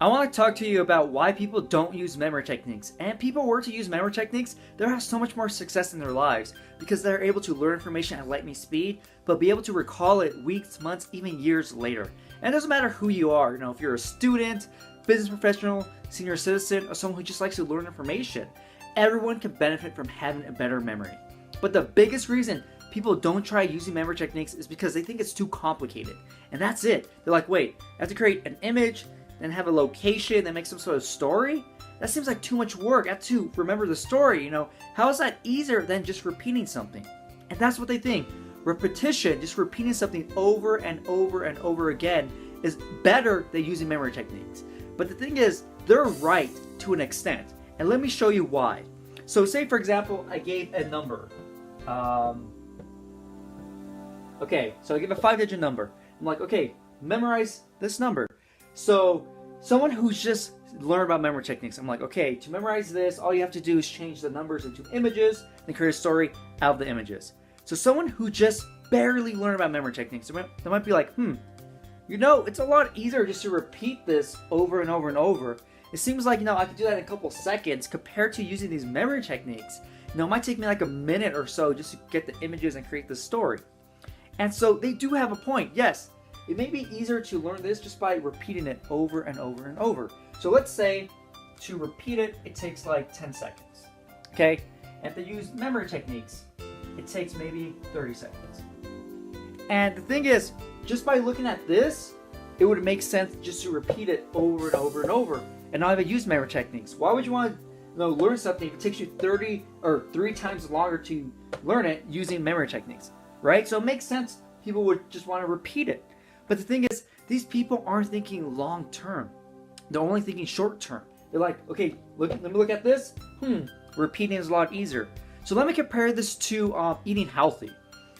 I want to talk to you about why people don't use memory techniques. And people were to use memory techniques, they'll have so much more success in their lives because they're able to learn information at lightning speed, but be able to recall it weeks, months, even years later. And it doesn't matter who you are, if you're a student, business professional, senior citizen, or someone who just likes to learn information. Everyone can benefit from having a better memory. But the biggest reason people don't try using memory techniques is because they think it's too complicated. And that's it. They're like, wait, I have to create an image, then have a location, then make some sort of story? That seems like too much work. I have to remember the story, How is that easier than just repeating something? And that's what they think. Repetition, just repeating something over and over and over again, is better than using memory techniques. But the thing is, they're right to an extent. And let me show you why. So say, for example, I gave a number. Okay, so I give a 5-digit number. I'm like, okay, memorize this number. So someone who's just learned about memory techniques, I'm like, okay, to memorize this, all you have to do is change the numbers into images and create a story out of the images. So someone who just barely learned about memory techniques, they might be like, it's a lot easier just to repeat this over and over and over. It seems like, I could do that in a couple seconds compared to using these memory techniques. It might take me like a minute or so just to get the images and create the story. And so they do have a point, yes. It may be easier to learn this just by repeating it over and over and over. So let's say to repeat it, it takes like 10 seconds. Okay? And if they use memory techniques, it takes maybe 30 seconds. And the thing is, just by looking at this, it would make sense just to repeat it over and over and over and not even use memory techniques. Why would you want to learn something if it takes you 30 or 3 times longer to learn it using memory techniques, right? So it makes sense people would just want to repeat it. But the thing is, these people aren't thinking long term. They're only thinking short term. They're like, okay, let me look at this. Repeating is a lot easier. So let me compare this to eating healthy.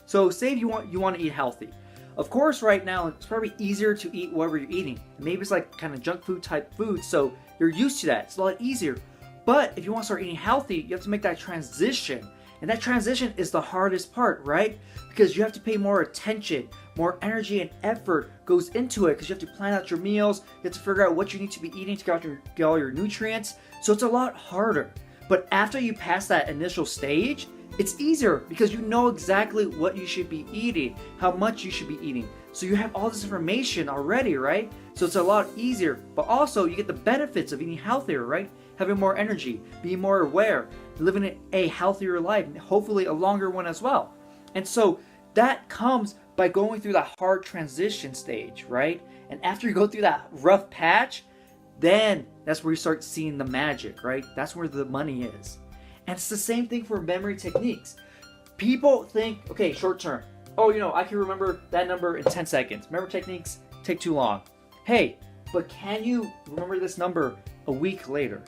So say if you want to eat healthy. Of course, right now, it's probably easier to eat whatever you're eating. Maybe it's like kind of junk food type food, so you're used to that. It's a lot easier. But if you want to start eating healthy, you have to make that transition. And that transition is the hardest part, right? Because you have to pay more attention, more energy and effort goes into it because you have to plan out your meals, you have to figure out what you need to be eating to get all your nutrients. So it's a lot harder. But after you pass that initial stage, it's easier because you know exactly what you should be eating, how much you should be eating. So you have all this information already, right? So it's a lot easier. But also you get the benefits of eating healthier, right? Having more energy, being more aware, living a healthier life, and hopefully a longer one as well. And so that comes by going through that hard transition stage, right? And after you go through that rough patch, then that's where you start seeing the magic, right? That's where the money is. And it's the same thing for memory techniques. People think, okay, short term. Oh, I can remember that number in 10 seconds. Memory techniques take too long. Hey, but can you remember this number a week later?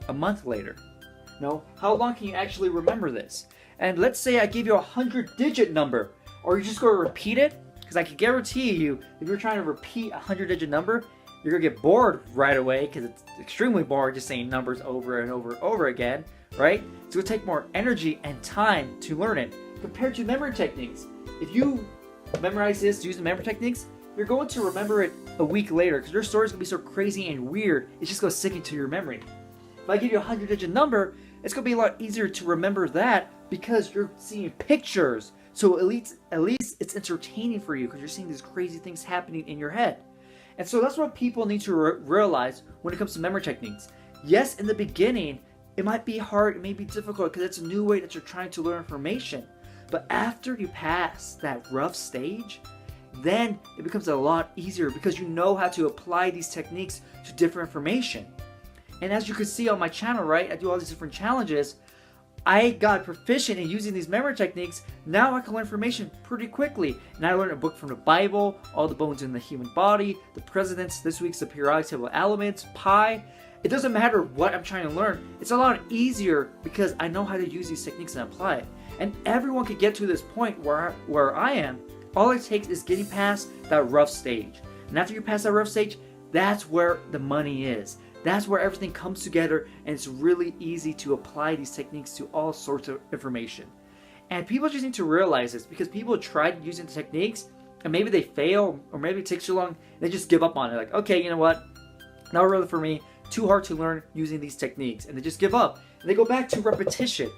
A month later? No? How long can you actually remember this? And let's say I give you a 100-digit number. Or you're just going to repeat it? Because I can guarantee you, if you're trying to repeat a 100-digit number, you're going to get bored right away because it's extremely boring just saying numbers over and over and over again, right? It's going to take more energy and time to learn it compared to memory techniques. If you memorize this using memory techniques, you're going to remember it a week later because your story is going to be so crazy and weird, it's just going to stick into your memory. If I give you a 100-digit number, it's going to be a lot easier to remember that because you're seeing pictures. So at least it's entertaining for you because you're seeing these crazy things happening in your head. And so that's what people need to realize when it comes to memory techniques. Yes, in the beginning, it might be hard, it may be difficult because it's a new way that you're trying to learn information. But after you pass that rough stage, then it becomes a lot easier because you know how to apply these techniques to different information. And as you can see on my channel, right, I do all these different challenges. I got proficient in using these memory techniques. Now I can learn information pretty quickly. And I learned a book from the Bible, all the bones in the human body, the presidents, this week's the periodic table of elements, pi. It doesn't matter what I'm trying to learn. It's a lot easier because I know how to use these techniques and apply it. And everyone could get to this point where I am. All it takes is getting past that rough stage. And after you pass that rough stage, that's where the money is. That's where everything comes together and it's really easy to apply these techniques to all sorts of information. And people just need to realize this because people try using the techniques and maybe they fail or maybe it takes too long and they just give up on it. Like, okay, you know what? Not really for me, too hard to learn using these techniques, and they just give up. And they go back to repetition.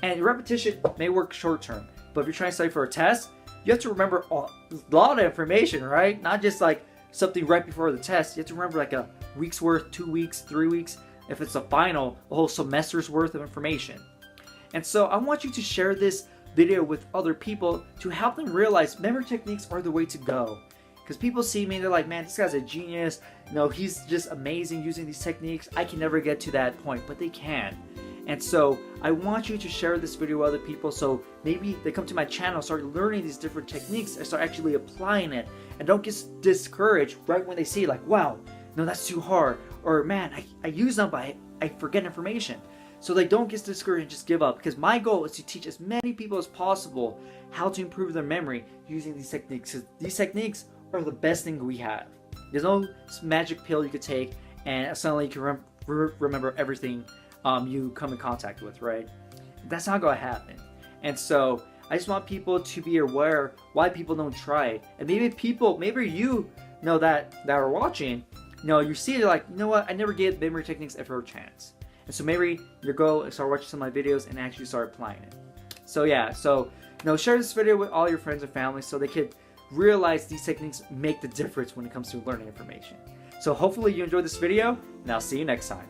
And repetition may work short term, but if you're trying to study for a test, you have to remember a lot of information, right? Not just like something right before the test. You have to remember like a week's worth, 2 weeks, 3 weeks. If it's a final, a whole semester's worth of information. And so I want you to share this video with other people to help them realize memory techniques are the way to go. Because people see me and they're like, man, this guy's a genius. No, he's just amazing using these techniques. I can never get to that point, but they can. And so I want you to share this video with other people so maybe they come to my channel, start learning these different techniques, and start actually applying it. And don't get discouraged right when they see like, wow, no, that's too hard. Or man, I use them, but I forget information. So they don't get discouraged and just give up. Because my goal is to teach as many people as possible how to improve their memory using these techniques. Because these techniques are the best thing we have. There's no magic pill you could take and suddenly you can remember everything you come in contact with, right? That's not going to happen. And so I just want people to be aware why people don't try it. And maybe you know that are watching, you see it like, you know what, I never gave memory techniques ever a chance. And so maybe your goal is start watching some of my videos and actually start applying it. So yeah, share this video with all your friends and family so they could realize these techniques make the difference when it comes to learning information. So hopefully you enjoyed this video, and I'll see you next time.